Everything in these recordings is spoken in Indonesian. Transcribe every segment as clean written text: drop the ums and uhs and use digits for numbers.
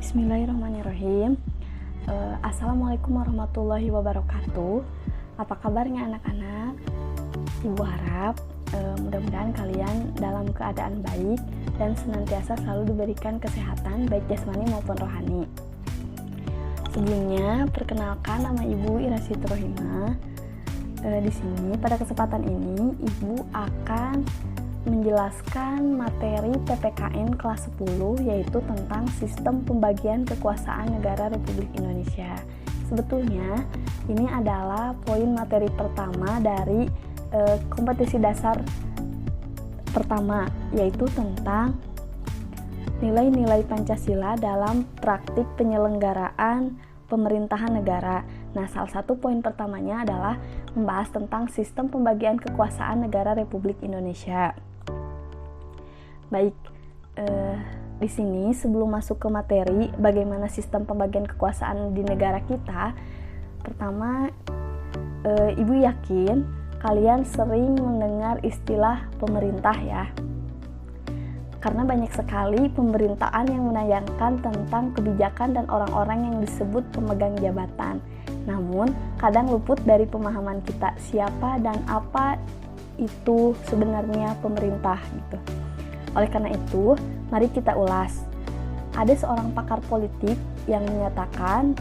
Bismillahirrahmanirrahim. Assalamualaikum warahmatullahi wabarakatuh. Apa kabarnya anak-anak? Ibu harap mudah-mudahan kalian dalam keadaan baik dan senantiasa selalu diberikan kesehatan baik jasmani maupun rohani. Sebelumnya, perkenalkan, nama Ibu Ira Siti Rohimah. Di sini pada kesempatan ini Ibu akan menjelaskan materi PPKN kelas 10, yaitu tentang sistem pembagian kekuasaan negara Republik Indonesia. Sebetulnya ini adalah poin materi pertama dari kompetisi dasar pertama, yaitu tentang nilai-nilai Pancasila dalam praktik penyelenggaraan pemerintahan negara. Nah, salah satu poin pertamanya adalah membahas tentang sistem pembagian kekuasaan negara Republik Indonesia. Baik, di sini sebelum masuk ke materi bagaimana sistem pembagian kekuasaan di negara kita, pertama Ibu yakin kalian sering mendengar istilah pemerintah ya. Karena banyak sekali pemberitaan yang menayangkan tentang kebijakan dan orang-orang yang disebut pemegang jabatan. Namun, kadang luput dari pemahaman kita siapa dan apa itu sebenarnya pemerintah gitu. Oleh karena itu, mari kita ulas. Ada seorang pakar politik yang menyatakan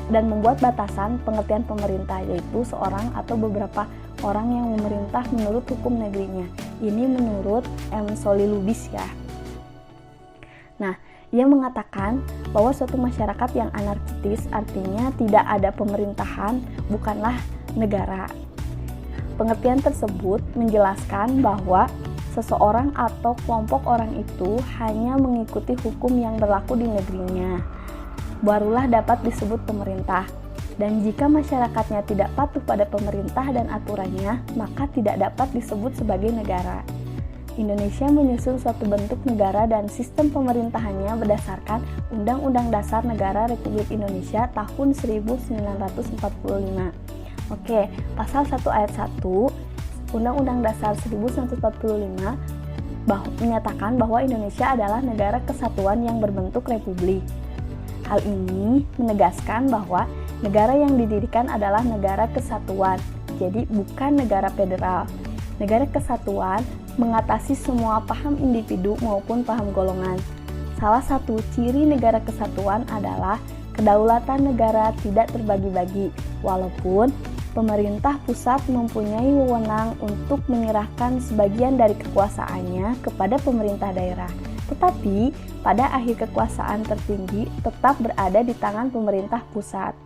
dan membuat batasan pengertian pemerintah, yaitu seorang atau beberapa orang yang memerintah menurut hukum negerinya. Ini menurut M. Solly Lubis ya. Nah, ia mengatakan bahwa suatu masyarakat yang anarkis artinya tidak ada pemerintahan, bukanlah negara. Pengertian tersebut menjelaskan bahwa seseorang atau kelompok orang itu hanya mengikuti hukum yang berlaku di negerinya, barulah dapat disebut pemerintah. Dan jika masyarakatnya tidak patuh pada pemerintah dan aturannya, maka tidak dapat disebut sebagai negara. Indonesia menyusun suatu bentuk negara dan sistem pemerintahannya berdasarkan Undang-Undang Dasar Negara Republik Indonesia tahun 1945. Oke, pasal 1 ayat 1 Undang-Undang Dasar 1945 menyatakan bahwa Indonesia adalah negara kesatuan yang berbentuk republik. Hal ini menegaskan bahwa negara yang didirikan adalah negara kesatuan, jadi bukan negara federal. Negara kesatuan mengatasi semua paham individu maupun paham golongan. Salah satu ciri negara kesatuan adalah kedaulatan negara tidak terbagi-bagi, walaupun pemerintah pusat mempunyai wewenang untuk menyerahkan sebagian dari kekuasaannya kepada pemerintah daerah. Tetapi, pada akhir kekuasaan tertinggi tetap berada di tangan pemerintah pusat.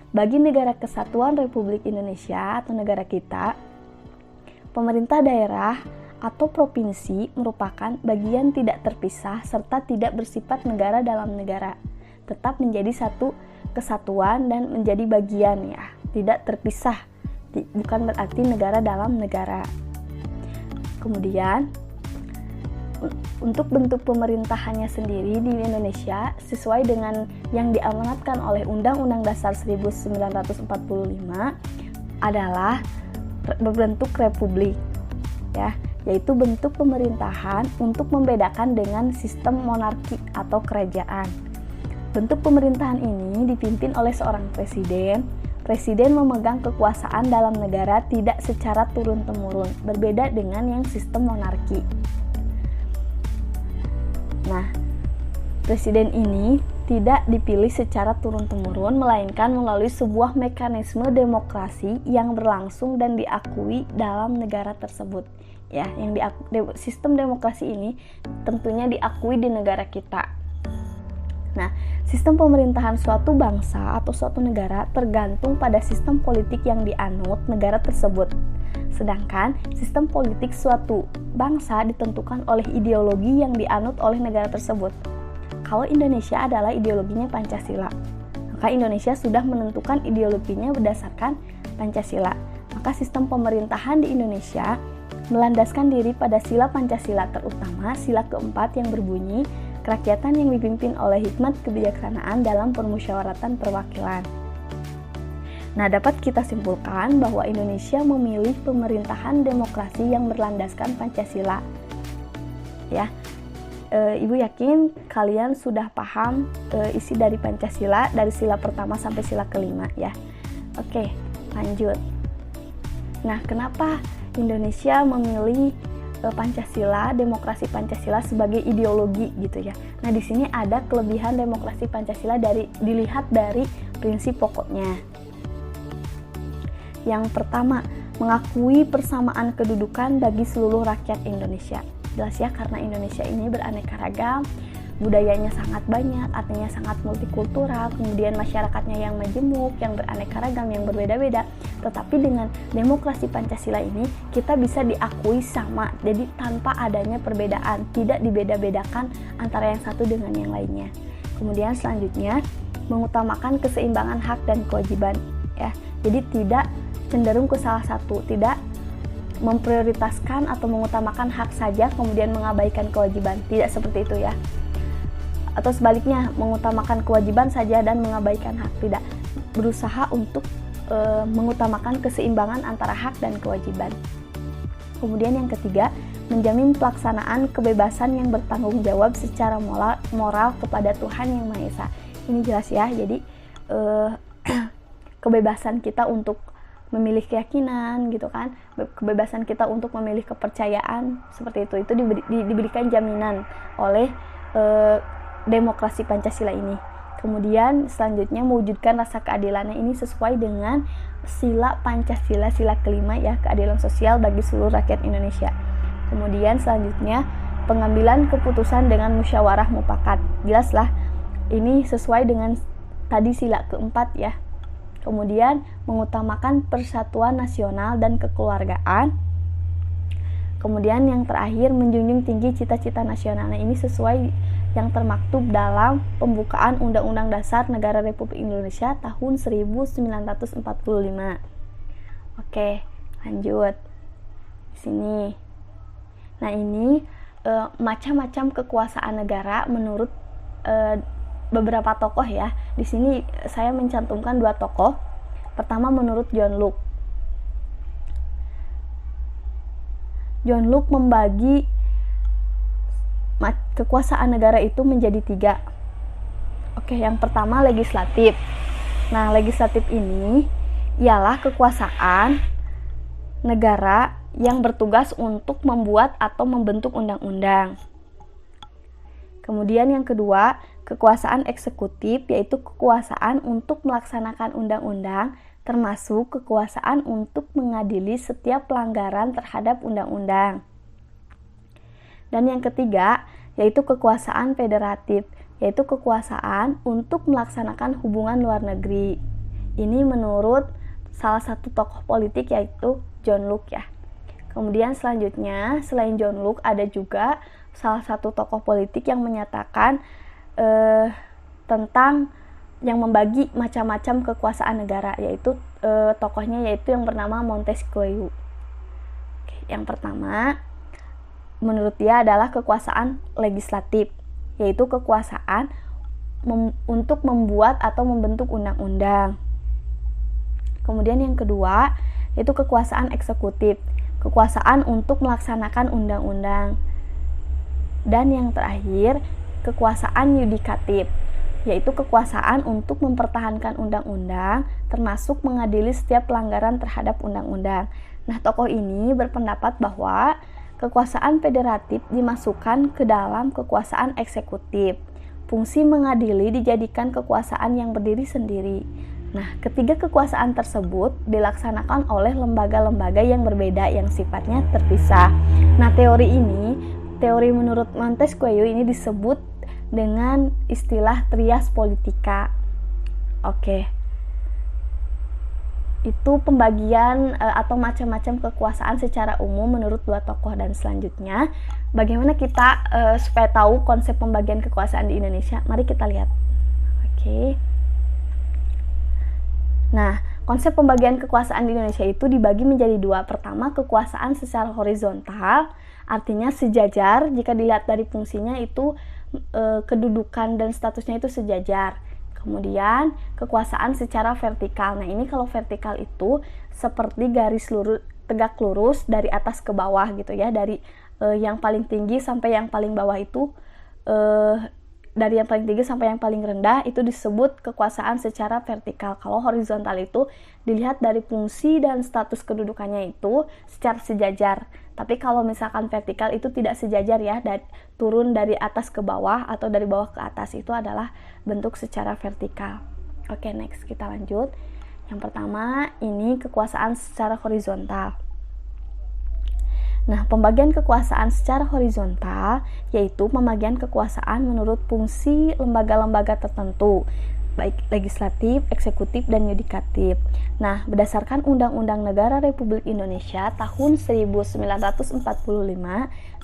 Bagi negara kesatuan Republik Indonesia atau negara kita, pemerintah daerah atau provinsi merupakan bagian tidak terpisah serta tidak bersifat negara dalam negara. Tetap menjadi satu kesatuan dan menjadi bagian ya, tidak terpisah, bukan berarti negara dalam negara. Kemudian untuk bentuk pemerintahannya sendiri di Indonesia sesuai dengan yang diamanatkan oleh Undang-Undang Dasar 1945 adalah berbentuk republik ya, yaitu bentuk pemerintahan untuk membedakan dengan sistem monarki atau kerajaan. Bentuk pemerintahan ini dipimpin oleh seorang presiden. Presiden memegang kekuasaan dalam negara tidak secara turun-temurun, berbeda dengan yang sistem monarki. Nah, presiden ini tidak dipilih secara turun-temurun, melainkan melalui sebuah mekanisme demokrasi yang berlangsung dan diakui dalam negara tersebut. Ya, sistem demokrasi ini tentunya diakui di negara kita. Nah, sistem pemerintahan suatu bangsa atau suatu negara tergantung pada sistem politik yang dianut negara tersebut. Sedangkan sistem politik suatu bangsa ditentukan oleh ideologi yang dianut oleh negara tersebut. Kalau Indonesia adalah ideologinya Pancasila, maka Indonesia sudah menentukan ideologinya berdasarkan Pancasila. Maka sistem pemerintahan di Indonesia melandaskan diri pada sila Pancasila, terutama sila keempat yang berbunyi kerakyatan yang dipimpin oleh hikmat kebijaksanaan dalam permusyawaratan perwakilan. Nah, dapat kita simpulkan bahwa Indonesia memilih pemerintahan demokrasi yang berlandaskan Pancasila. Ya, Ibu yakin kalian sudah paham isi dari Pancasila dari sila pertama sampai sila kelima ya. Oke, lanjut. Nah, kenapa Indonesia memilih Pancasila, demokrasi Pancasila sebagai ideologi gitu ya. Nah, di sini ada kelebihan demokrasi Pancasila dilihat dari prinsip pokoknya. Yang pertama, mengakui persamaan kedudukan bagi seluruh rakyat Indonesia. Jelas ya, karena Indonesia ini beraneka ragam, budayanya sangat banyak, artinya sangat multikultural, kemudian masyarakatnya yang majemuk, yang beraneka ragam, yang berbeda-beda. Tetapi dengan demokrasi Pancasila ini, kita bisa diakui sama, jadi tanpa adanya perbedaan, tidak dibeda-bedakan antara yang satu dengan yang lainnya. Kemudian selanjutnya, mengutamakan keseimbangan hak dan kewajiban. Ya, jadi tidak cenderung ke salah satu, tidak memprioritaskan atau mengutamakan hak saja kemudian mengabaikan kewajiban, tidak seperti itu ya. Atau sebaliknya, mengutamakan kewajiban saja dan mengabaikan hak, tidak. Berusaha untuk mengutamakan keseimbangan antara hak dan kewajiban. Kemudian yang ketiga, menjamin pelaksanaan kebebasan yang bertanggung jawab secara moral kepada Tuhan Yang Maha Esa. Ini jelas ya, jadi kebebasan kita untuk memilih keyakinan gitu kan, kebebasan kita untuk memilih kepercayaan seperti itu diberikan jaminan oleh demokrasi Pancasila ini. Kemudian selanjutnya mewujudkan rasa keadilannya ini sesuai dengan sila Pancasila, sila kelima ya, keadilan sosial bagi seluruh rakyat Indonesia. Kemudian selanjutnya pengambilan keputusan dengan musyawarah mufakat. Jelaslah ini sesuai dengan tadi sila keempat ya. Kemudian mengutamakan persatuan nasional dan kekeluargaan. Kemudian yang terakhir menjunjung tinggi cita-cita nasional. Nah, ini sesuai yang termaktub dalam pembukaan Undang-Undang Dasar Negara Republik Indonesia tahun 1945. Oke, lanjut. Di sini. Nah, ini macam-macam kekuasaan negara menurut beberapa tokoh ya. Di sini saya mencantumkan 2 tokoh. Pertama menurut John Locke. John Locke membagi kekuasaan negara itu menjadi 3. Oke, yang pertama legislatif. Nah, legislatif ini ialah kekuasaan negara yang bertugas untuk membuat atau membentuk undang-undang. Kemudian yang kedua, kekuasaan eksekutif, yaitu kekuasaan untuk melaksanakan undang-undang, termasuk kekuasaan untuk mengadili setiap pelanggaran terhadap undang-undang. Dan yang ketiga, yaitu kekuasaan federatif, yaitu kekuasaan untuk melaksanakan hubungan luar negeri. Ini menurut salah satu tokoh politik yaitu John Locke ya. Kemudian selanjutnya, selain John Locke ada juga salah satu tokoh politik yang menyatakan tentang yang membagi macam-macam kekuasaan negara, yaitu tokohnya yaitu yang bernama Montesquieu. Oke, yang pertama, menurut dia adalah kekuasaan legislatif, yaitu kekuasaan untuk membuat atau membentuk undang-undang. Kemudian yang kedua, yaitu kekuasaan eksekutif, kekuasaan untuk melaksanakan undang-undang. Dan yang terakhir, kekuasaan yudikatif, yaitu kekuasaan untuk mempertahankan undang-undang, termasuk mengadili setiap pelanggaran terhadap undang-undang. Nah, tokoh ini berpendapat bahwa kekuasaan federatif dimasukkan ke dalam kekuasaan eksekutif. Fungsi mengadili dijadikan kekuasaan yang berdiri sendiri. Nah, ketiga kekuasaan tersebut dilaksanakan oleh lembaga-lembaga yang berbeda yang sifatnya terpisah. Nah, teori menurut Montesquieu ini disebut dengan istilah trias politika. Oke. Itu pembagian atau macam-macam kekuasaan secara umum menurut 2 tokoh. Dan selanjutnya, bagaimana kita supaya tahu konsep pembagian kekuasaan di Indonesia? Mari kita lihat. Oke. Nah, konsep pembagian kekuasaan di Indonesia itu dibagi menjadi 2. Pertama, kekuasaan secara horizontal, artinya sejajar. Jika dilihat dari fungsinya itu kedudukan dan statusnya itu sejajar. Kemudian kekuasaan secara vertikal. Nah, ini kalau vertikal itu seperti garis tegak lurus dari atas ke bawah gitu ya, dari yang paling tinggi sampai yang paling bawah itu dari yang paling tinggi sampai yang paling rendah itu disebut kekuasaan secara vertikal. Kalau horizontal itu dilihat dari fungsi dan status kedudukannya itu secara sejajar. Tapi kalau misalkan vertikal itu tidak sejajar ya, turun dari atas ke bawah atau dari bawah ke atas, itu adalah bentuk secara vertikal. Oke, next kita lanjut. Yang pertama ini kekuasaan secara horizontal. Nah, pembagian kekuasaan secara horizontal yaitu pembagian kekuasaan menurut fungsi lembaga-lembaga tertentu, baik legislatif, eksekutif, dan yudikatif. Nah, berdasarkan Undang-Undang Negara Republik Indonesia tahun 1945,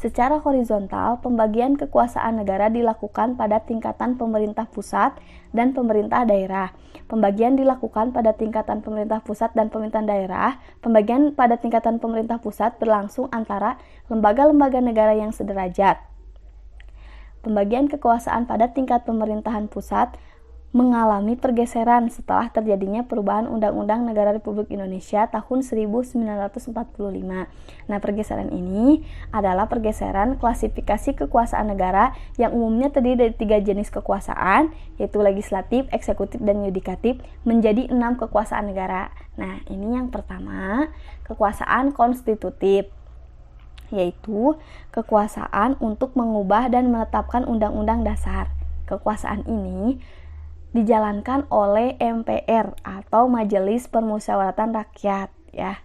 secara horizontal pembagian kekuasaan negara dilakukan pada tingkatan pemerintah pusat dan pemerintah daerah. Pembagian dilakukan pada tingkatan pemerintah pusat dan pemerintahan daerah. Pembagian pada tingkatan pemerintah pusat berlangsung antara lembaga-lembaga negara yang sederajat. Pembagian kekuasaan pada tingkat pemerintahan pusat mengalami pergeseran setelah terjadinya perubahan Undang-Undang Negara Republik Indonesia tahun 1945. Nah, pergeseran ini adalah pergeseran klasifikasi kekuasaan negara yang umumnya terdiri dari 3 jenis kekuasaan, yaitu legislatif, eksekutif, dan yudikatif, menjadi 6 kekuasaan negara. Nah, ini yang pertama, kekuasaan konstitutif, yaitu kekuasaan untuk mengubah dan menetapkan undang-undang dasar. Kekuasaan ini dijalankan oleh MPR atau Majelis Permusyawaratan Rakyat ya.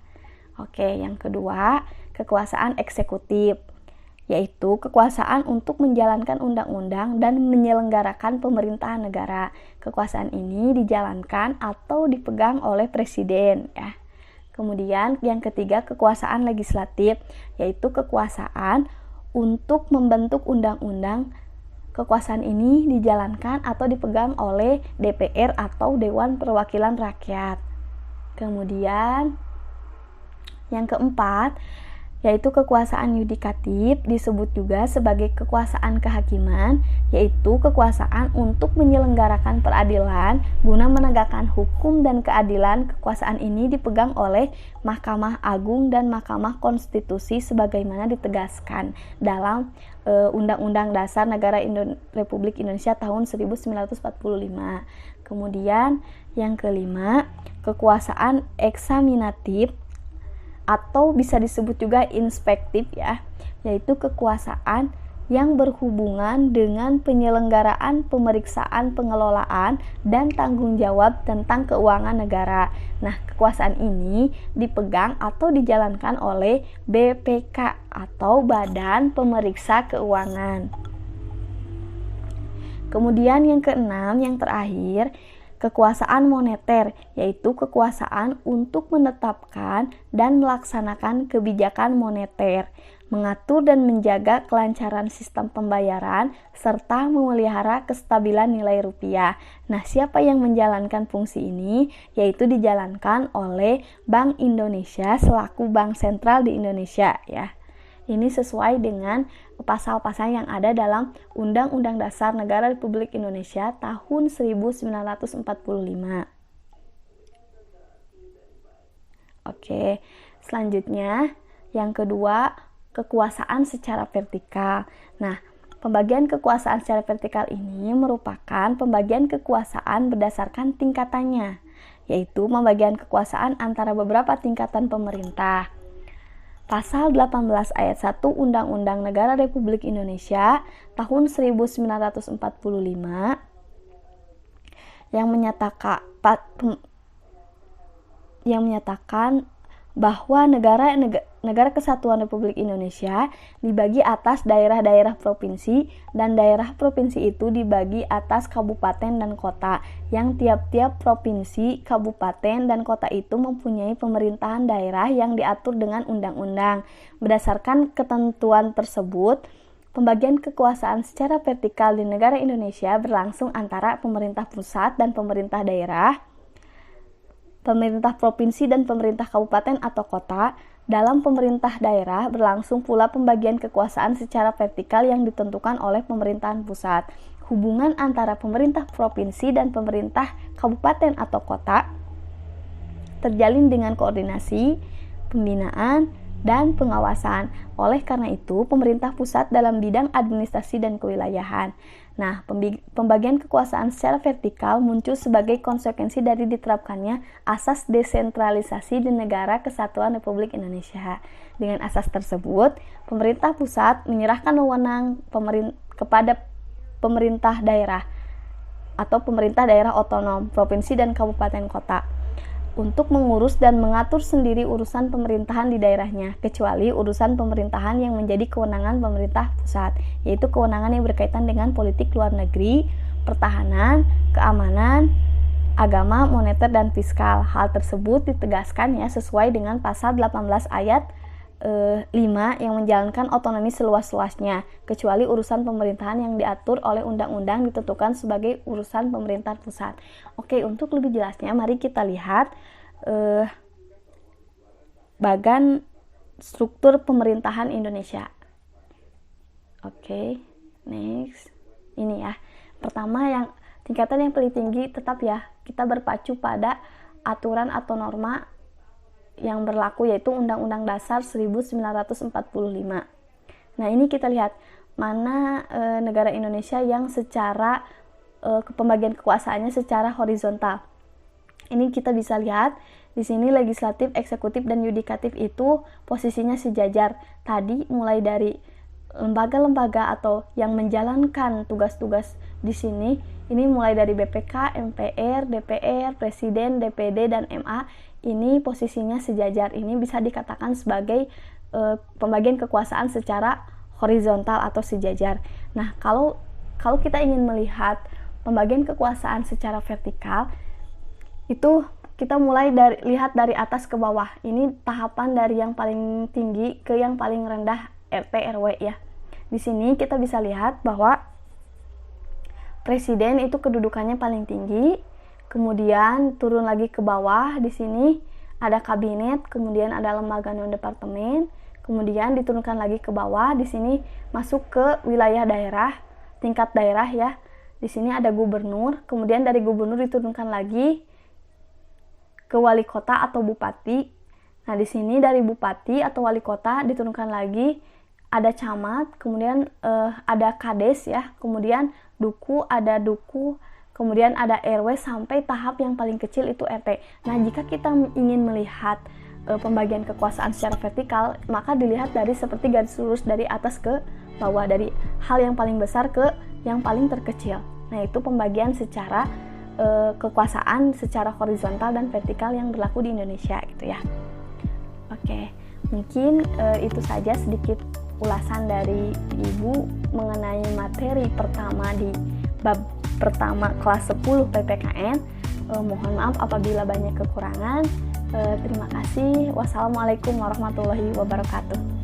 Oke, yang kedua, kekuasaan eksekutif, yaitu kekuasaan untuk menjalankan undang-undang dan menyelenggarakan pemerintahan negara. Kekuasaan ini dijalankan atau dipegang oleh presiden ya. Kemudian yang ketiga, kekuasaan legislatif, yaitu kekuasaan untuk membentuk undang-undang. Kekuasaan ini dijalankan atau dipegang oleh DPR atau Dewan Perwakilan Rakyat. Kemudian yang keempat, yaitu kekuasaan yudikatif, disebut juga sebagai kekuasaan kehakiman, yaitu kekuasaan untuk menyelenggarakan peradilan guna menegakkan hukum dan keadilan. Kekuasaan ini dipegang oleh Mahkamah Agung dan Mahkamah Konstitusi sebagaimana ditegaskan dalam Undang-Undang Dasar Negara Republik Indonesia tahun 1945. Kemudian yang kelima, kekuasaan eksaminatif atau bisa disebut juga inspektif ya, yaitu kekuasaan yang berhubungan dengan penyelenggaraan pemeriksaan pengelolaan dan tanggung jawab tentang keuangan negara. Nah, kekuasaan ini dipegang atau dijalankan oleh BPK atau Badan Pemeriksa Keuangan. Kemudian yang keenam, yang terakhir, kekuasaan moneter, yaitu kekuasaan untuk menetapkan dan melaksanakan kebijakan moneter, mengatur dan menjaga kelancaran sistem pembayaran, serta memelihara kestabilan nilai rupiah. Nah, siapa yang menjalankan fungsi ini? Yaitu dijalankan oleh Bank Indonesia selaku bank sentral di Indonesia ya. Ini sesuai dengan pasal-pasal yang ada dalam Undang-Undang Dasar Negara Republik Indonesia tahun 1945. Oke, selanjutnya yang kedua, kekuasaan secara vertikal. Nah, pembagian kekuasaan secara vertikal ini merupakan pembagian kekuasaan berdasarkan tingkatannya, yaitu pembagian kekuasaan antara beberapa tingkatan pemerintah. Pasal 18 ayat 1 Undang-Undang Negara Republik Indonesia tahun 1945 yang menyatakan bahwa negara kesatuan Republik Indonesia dibagi atas daerah-daerah provinsi, dan daerah provinsi itu dibagi atas kabupaten dan kota, yang tiap-tiap provinsi, kabupaten, dan kota itu mempunyai pemerintahan daerah yang diatur dengan undang-undang. Berdasarkan ketentuan tersebut, pembagian kekuasaan secara vertikal di negara Indonesia berlangsung antara pemerintah pusat dan pemerintah daerah, pemerintah provinsi dan pemerintah kabupaten atau kota. Dalam pemerintah daerah berlangsung pula pembagian kekuasaan secara vertikal yang ditentukan oleh pemerintahan pusat. Hubungan antara pemerintah provinsi dan pemerintah kabupaten atau kota terjalin dengan koordinasi, pembinaan, dan pengawasan. Oleh karena itu, pemerintah pusat dalam bidang administrasi dan kewilayahan. Nah, pembagian kekuasaan secara vertikal muncul sebagai konsekuensi dari diterapkannya asas desentralisasi di Negara Kesatuan Republik Indonesia. Dengan asas tersebut, pemerintah pusat menyerahkan wewenang kepada pemerintah daerah atau pemerintah daerah otonom, provinsi dan kabupaten kota untuk mengurus dan mengatur sendiri urusan pemerintahan di daerahnya, kecuali urusan pemerintahan yang menjadi kewenangan pemerintah pusat, yaitu kewenangan yang berkaitan dengan politik luar negeri, pertahanan, keamanan, agama, moneter, dan fiskal. Hal tersebut ditegaskan ya sesuai dengan pasal 18 ayat 5 yang menjalankan otonomi seluas-luasnya, kecuali urusan pemerintahan yang diatur oleh undang-undang ditentukan sebagai urusan pemerintah pusat. Oke, untuk lebih jelasnya mari kita lihat bagan struktur pemerintahan Indonesia. Oke, next. Ini ya. Pertama, yang tingkatan yang paling tinggi tetap ya kita berpacu pada aturan atau norma yang berlaku, yaitu Undang-Undang Dasar 1945. Nah, ini kita lihat mana negara Indonesia yang secara pembagian kekuasaannya secara horizontal. Ini kita bisa lihat di sini legislatif, eksekutif, dan yudikatif itu posisinya sejajar. Tadi mulai dari lembaga-lembaga atau yang menjalankan tugas-tugas di sini, ini mulai dari BPK, MPR, DPR, Presiden, DPD, dan MA. Ini posisinya sejajar. Ini bisa dikatakan sebagai pembagian kekuasaan secara horizontal atau sejajar. Nah, kalau kita ingin melihat pembagian kekuasaan secara vertikal, itu kita mulai lihat dari atas ke bawah. Ini tahapan dari yang paling tinggi ke yang paling rendah, RT RW ya. Di sini kita bisa lihat bahwa presiden itu kedudukannya paling tinggi. Kemudian turun lagi ke bawah, di sini ada kabinet, kemudian ada lembaga non departemen, kemudian diturunkan lagi ke bawah, di sini masuk ke wilayah daerah, tingkat daerah ya. Di sini ada gubernur, kemudian dari gubernur diturunkan lagi ke wali kota atau bupati. Nah, di sini dari bupati atau wali kota diturunkan lagi ada camat, kemudian ada kades ya, kemudian duku, ada duku, kemudian ada RW sampai tahap yang paling kecil itu RT. Nah, jika kita ingin melihat pembagian kekuasaan secara vertikal, maka dilihat dari seperti garis lurus dari atas ke bawah, dari hal yang paling besar ke yang paling terkecil. Nah, itu pembagian secara kekuasaan secara horizontal dan vertikal yang berlaku di Indonesia gitu ya. Oke, mungkin itu saja sedikit ulasan dari Ibu mengenai materi pertama di bab pertama kelas 10 PPKN. Mohon maaf apabila banyak kekurangan. Terima kasih. Wassalamualaikum warahmatullahi wabarakatuh.